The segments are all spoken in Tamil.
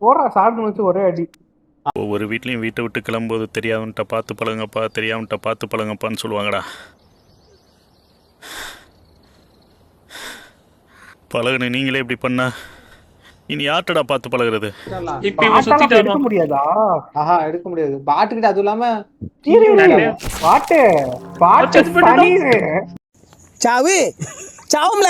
போடுறா சாப்பிட்டு வச்சு ஒரே அடி. ஒவ்வொரு வீட்லையும் வீட்டை விட்டு கிளம்பும்போது தெரியாதவன்ட்ட பார்த்து பழங்கப்பா, தெரியாதவன்ட்ட பார்த்து பழங்கப்பான்னு சொல்லுவாங்கடா. பழகுன நீங்களே இப்படி பண்ணா இனி யார்ட்டடா பார்த்து பழகுறது? இப்ப இவன் பாட்டெல்லாம் எடுக்க சுத்திட்டானோ? முடியாதா? ஆஹா எடுக்க முடியாது பாட்டுக்கிட்ட. அது இல்லாம இரு, இரு, இரு. நிறைய பாட்டு பாட்டு செத்து போயிட்டான். சனின்னு. சாவு சாவும்ல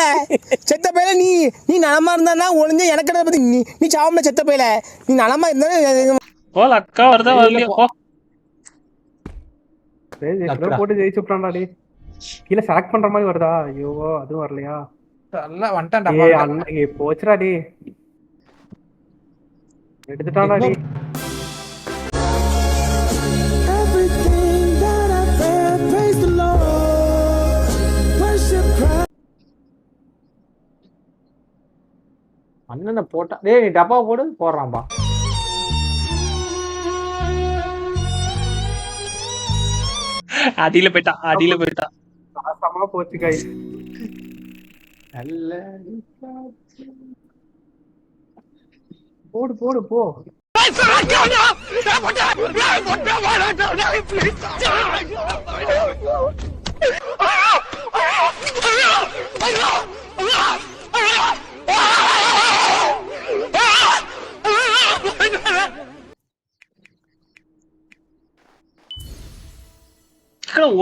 செத்த பையில நீ நீ நலமா இருந்தா ஒளிஞ்ச எனக்கு பத்தி நீ சாவும்ல செத்த பையில நீ நலமா இருந்தா போல அக்கா வருதா வரலையா போ. சரி, எப்படியோ போட்டு ஜெயிச்சு விட்டான்டா டே. கீழே செலக்ட் பண்ற மாதிரி வருதா? ஐயோ அதுவும் வரலையா? எல்லாம் வந்துட்டான்டா. ஏய் அண்ணன் ஏய் போச்சுடா டே. எடுத்துட்டான்டா டே. அண்ணனை போட்டா. டேய் நீ டப்பா போடு போடுறான்பா. அடியில போயிட்டா. நாசமா போச்சு கை. நல்ல போடு போடு போ.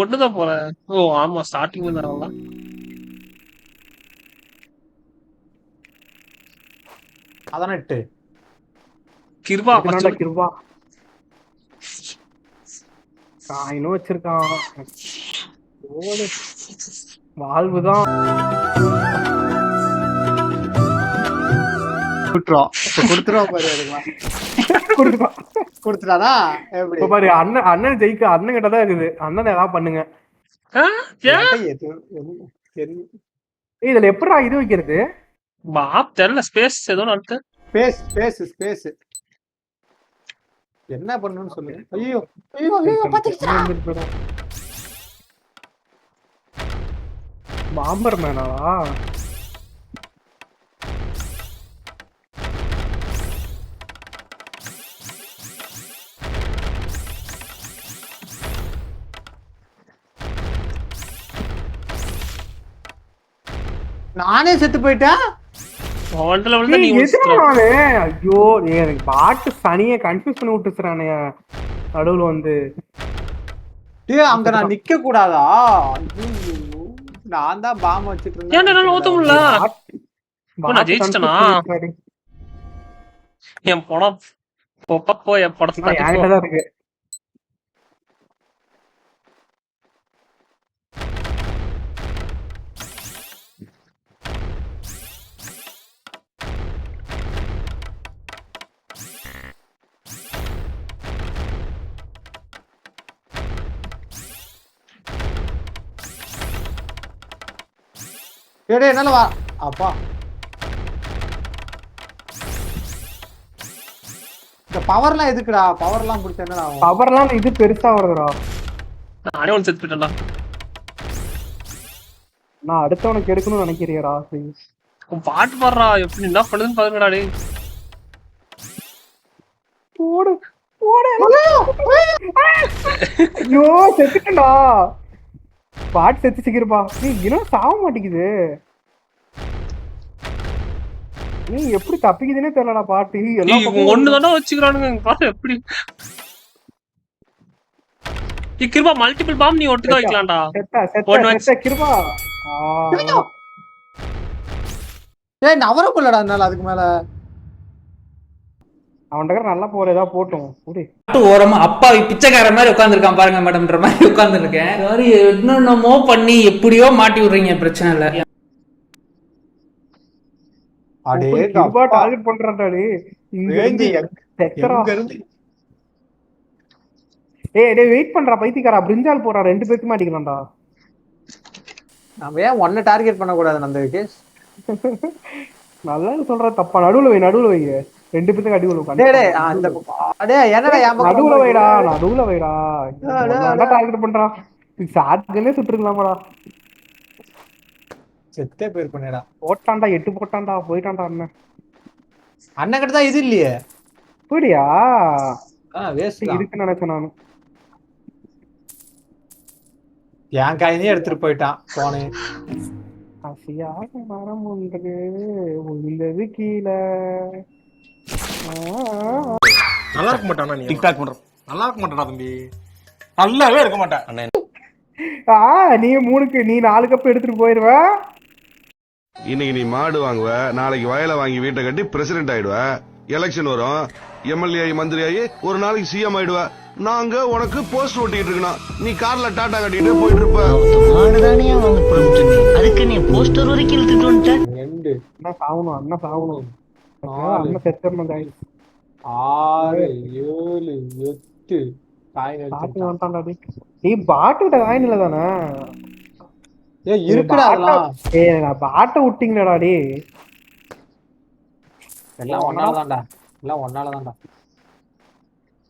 ஒண்ணுதான் போறேன். ஓ ஆமா ஸ்டார்டிங் தான். அதானே எட்டு. கிருபா எடுத்துட்டான்டா கிருபா. காயினும் வச்சிருக்கான். ஓடு. வாழ்வுதான். கொடுத்துருவோம் பாரு. கொடுத்துட்டான். கொடுத்துட்டானா எப்படி? இப்ப பாரு அண்ணன் ஜெயிக்க அண்ணன் கிட்ட தான் இருக்குது. அண்ணன் ஏதாவது பண்ணுங்க. இதுல எப்படா இது வைக்கிறது? பாப் தெரியல. ஸ்பேஸ் ஏதோ நடத்து. ஸ்பேஸ் என்ன பண்ணணும்னு சொல்லுங்க. ஐயோ ஐயோ ஐயோ பாத்துக்கிட்டா. பாம்பர் மேனாவா? நானே செத்து போயிட்டேன். ஐயோ எனக்கு பாட்டு சனிய கன்ஃபியூஸ் பண்ணி விட்டுச்சுறானே நடுவுல வந்து. அங்க நான் நிக்க கூடாதா? நான் தான் பாம்பு வச்சிட்டு இருந்தேன். என் படம் என் படத்தை இருக்கு. என்னால வா அப்பா. இந்த பவர்லாம் எதுக்குடா? பவர்லாம் பிடிச்ச என்னடா? பவர்லாம் இது பெருசா வருதுடா. நானே ஒன்னு செத்து போயிட்டேன்டா. நான் அடுத்தவனுக்கு எடுக்கணும்னு நினைக்கிறியடா? பாட்டு பாடுறா. எப்படி என்ன பண்ணுதுன்னு பாருங்கடா டேய். போடு போடு. ஐயோ செத்துட்டா. பாட்டு செத்து சிக்கிருப்பா. நீ இன்னும் சாக மாட்டேங்குது. நீ எப்படி தப்பிக்குதுன்னே தெரியலடா பாட்டு. எல்லாம் ஒண்ணுதானே வச்சுக்கிறானுங்க பாரு எப்படி. கிருபா மல்டிபிள் பாம் நீ ஒட்டுக்க வைக்கலாம்டா. கிருபா ஏய் நவர போலடா. அதனால அதுக்கு மேல அவன்கிட்ட நல்லா போற ஏதாவது போட்டோம். ஓரமா அப்பாவி பிச்சைக்கார மாதிரி உட்காந்துருக்கான் பாருங்க மேடம்ன்ற மாதிரி உட்கார்ந்து இருக்கேன். என்னென்னமோ பண்ணி எப்படியோ மாட்டி விடுறீங்க. பிரச்சனை இல்ல. டார்கெட் பண்றான்டா டேய். வெயிட் பண்றா பைத்தியக்காரா. பிரிஞ்சால் போறா. 2 பேருக்கு மாட்டிக்கலாம்டா. நம்ம ஏன் ஒன்ன டார்கெட் பண்ண கூடாது அந்த விகேஷ்? நல்லா சொல்ற தப்பா. நடுவுல வை 2 பேருக்கு அடி விழும். நடுவுல வைடா. டார்கெட் பண்றான். சாட்கனே சுட்டுருக்கலாமாடா. செத்தே போயிருப்பேடா. போட்டான்டா 8 போட்டான்டா. போயிட்டான்டா அண்ணன். அண்ணன் கிட்ட தான் இது இல்லையே. அப்படியா வேஸ்ட் தான். இருக்குன்னு நினைச்சேன் நானு. என் கையிலே எடுத்துட்டு போயிட்டான் போனே. ஆசையாக மரம் ஒன்று உள்ளது கீழே. நல்லா இருக்க மாட்டானா நீ டிக்டாக் பண்ற நல்லா இருக்க மாட்டானா தம்பி நல்லாவே இருக்க மாட்டேன் நீ 3க்கு நீ 4 கப் எடுத்துட்டு போயிருவ. இன்னைக்கு நீ மாடு வாங்குவ, நாளைக்கு வயலை வாங்கி வீட்டை கட்டி பிரசிடென்ட் ஆயிடுவ, எலெக்ஷன் வரும், எம்எல்ஏ ஆகி மந்திரி ஆகி ஒரு நாளைக்கு சிஎம் ஆயிடுவ. நாங்க உனக்கு போஸ்ட் ஓட்டிட்டு இருக்கணும், நீ கார்ல டாட்டா கட்டிட்டு போயிட்டு இருப்ப. மாடுதானே அவங்க ப்ரொமோட் அதுக்கு நீ போஸ்டர் வரைக்கும் இழுத்துட்டு வந்துட்ட. அண்ணா சாவணும், அண்ணா சாவணும், அண்ணா செத்துறணும் guys. 6 7 8 காயின் பாட்டு வந்துட்டான்டா டேய். நீ பாட்டுட்ட காயின் இல்ல தானே? ஏய் இருக்குடா அதெல்லாம். நான் பாட்டை விட்டீங்கடா டேய். எல்லாம் ஒன்னால தான்டா, எல்லாம் ஒன்னால தான்டா.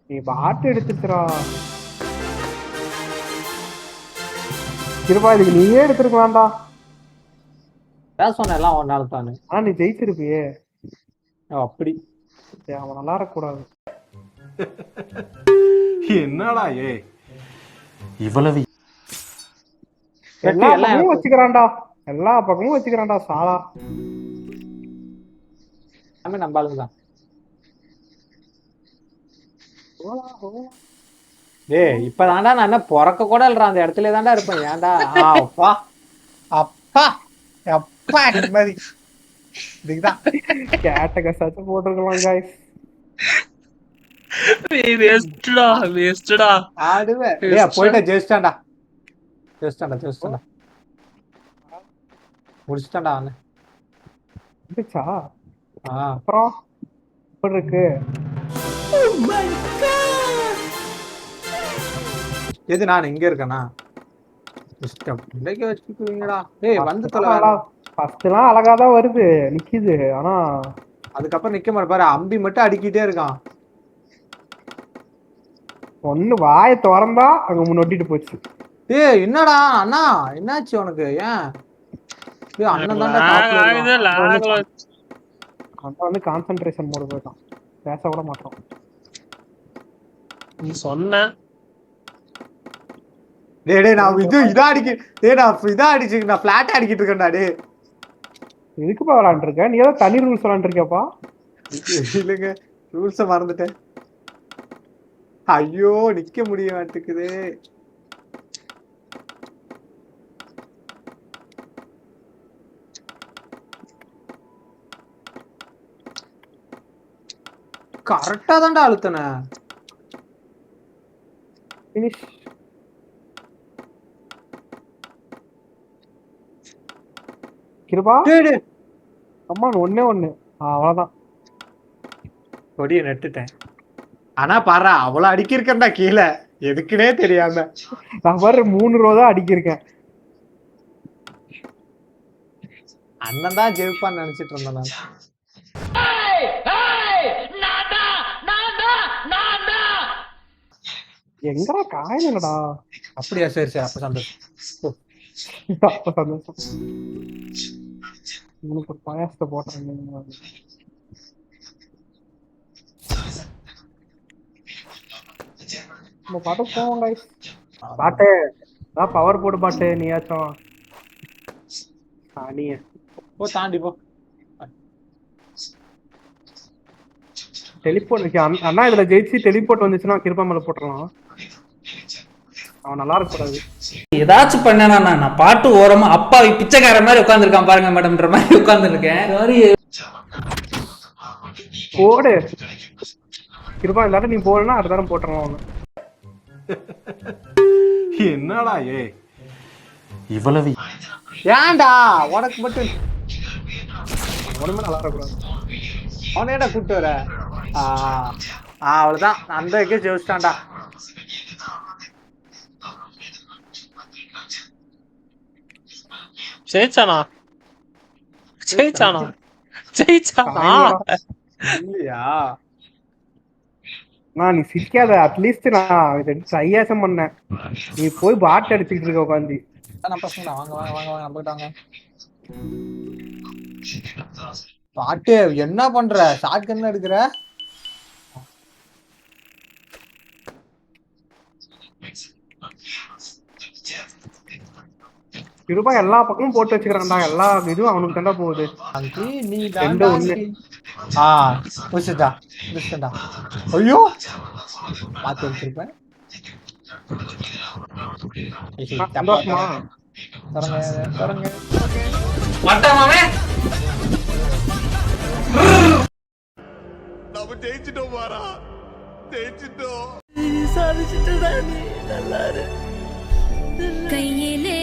நீ பாட்டு எடுத்துச்சுடா. இருப்பா இதுக்கு நீயே எடுத்துருக்கலாம்டா. அதான் சொன்னேன் எல்லாம் ஒன்னால தானே. ஆனா நீ ஜெயிச்சிருப்பியே. அப்படி அவன் நல்லா இருக்கக்கூடாது. என்னடா ஏ இவ்வளவு எல்லா பக்கமும் வச்சுக்கிறான்டா, எல்லா பக்கமும் வச்சுக்கிறான்டா சாலா. எல்லாமே நம்பாளுங்க தான். ஏய் இப்பதான்டா நான் என்ன பிறக்க கூட இல்ல அந்த இடத்துல தான்டா இருப்பேன். ஏன்டா அப்பா அப்பா அப்பா நிம்மதி. இதுக்குதான் கேட்ட கசாச்சும் போட்டுருக்கலாம் guys. வேஸ்டா ஆடுவேன். ஏய் போயிட்ட ஜெயிச்சிட்டான்டா, ஜெயிச்சிட்டான்டா முடிச்சிட்டான்டா அவன். இருந்துச்சா? அப்புறம் எப்படி இருக்கு? எது நான் இங்க இருக்கேனா? இஷ்டம் இன்னைக்கு வச்சுக்குவீங்கடா. ஏய் வந்து தொலைடா. ஃபர்ஸ்ட்லாம் அழகாதான் வருது நிக்குது, ஆனா அதுக்கப்புறம் நிக்க மாட்டே பாரு, அம்பி மட்டும் அடிக்கிட்டே இருக்கான். ஒண்ணு வாயை திறந்தா அங்க முன்னொட்டிட்டு போச்சு. ஏய் என்னடா அண்ணா என்னாச்சு உனக்கு? ஏன் அண்ணன் தான்டா அவன் வந்து கான்சென்ட்ரேஷன் மோடு போயிட்டான், பேச கூட மாட்டான். நீ சொன்ன டேய் நான் இதான் அடிக்க. டேய் நான் இதான் அடிச்சு நான் ஃபிளாட் அடிக்கிட்டு இருக்கேன்டா. டேய் எதுக்குப்பா விளையாண்டு இருக்க? நீ ஏதோ தனி ரூல்ஸ் விளையாண்டு இருக்கியாப்பா? இல்லைங்க ரூல்ஸ மறந்துட்டேன். ஐயோ நிக்க முடிய மாட்டேங்குது. கரெக்டா தான்டா அழுத்தன. ஃபினிஷ். கிருபா அம்மா ஒண்ணே ஒண்ணு அவ்வளவுதான். கொடியை நட்டுட்டேன். ஆனா பாரு அவ்வளவு அடிக்கிருக்கேன்டா கீழே, எதுக்குன்னே தெரியாம. நான் பாரு 3 ரூபா தான் அடிக்கிருக்கேன். அண்ணன் தான் ஜெயிப்பான்னு நினைச்சிட்டு இருந்தேன் நான். எங்கடா காயின் இல்லடா? அப்படியா? சரி சரி அப்ப சந்தோஷம். அப்ப சந்தோஷம். உனக்கு ஒரு பாயாசத்தை போட்டாங்க. நம்ம பாட்டு போவோம் guys. பாட்டு நான் பவர் போடு பாட்டு நீயாச்சும் நீ போ தாண்டி போ. டெலிபோர்ட் இருக்கு அண்ணா. இதுல ஜெயிச்சு டெலிபோர்ட் வந்துச்சுன்னா கிருப்பா மேல போட்டுடலாம். அவன் நல்லா இருக்கக்கூடாது. ஏதாச்சும் பண்ணனா நான் பாட்டு ஓரமா அப்பாவி பிச்சைக்கார மாதிரி உட்காந்துருக்கான் பாருங்க மேடம்ன்ற மாதிரி உட்காந்துருக்கேன். போடு கிருப்பா, எல்லாரும் நீ போடனா அடுத்த தரம் போட்டுடலாம் அவனு. என்னடா ஏ இவ்வளவு ஏன்டா உனக்கு மட்டும் அவனுமே நல்லா இருக்கக்கூடாது. அவனே என்ன கூப்பிட்டு வர? அவ்வளவுதான் அந்த இதுக்கே ஜெயிச்சிட்டான்டா. ஜெயிச்சானா இல்லையா? நான் நீ சிரிக்காத, அட்லீஸ்ட் நான் ட்ரையாசம் பண்ணேன். நீ போய் பாட்டு அடிச்சுக்கிட்டு இருக்க உட்காந்து. பசங்க வாங்க வாங்க வாங்க வாங்க நம்பிட்டாங்க. பாட்டு என்ன பண்ற? ஷார்ட் கன் எடுக்கிற? கிருபா எல்லா பக்கமும் போட்டு வச்சுக்கிறான்டா, எல்லா இதுவும் அவனுக்கு தாண்டா போகுது. நீ எந்த தாண்டா ஒண்ணு. புடிச்சுட்டா. ஐயோ பாத்து வச்சிருப்பேன். சந்தோஷமா தொடங்க மாட்டாமாவே நம்ம ஜெயிச்சிட்டோம் பாரா, ஜெயிச்சிட்டோம். கையிலே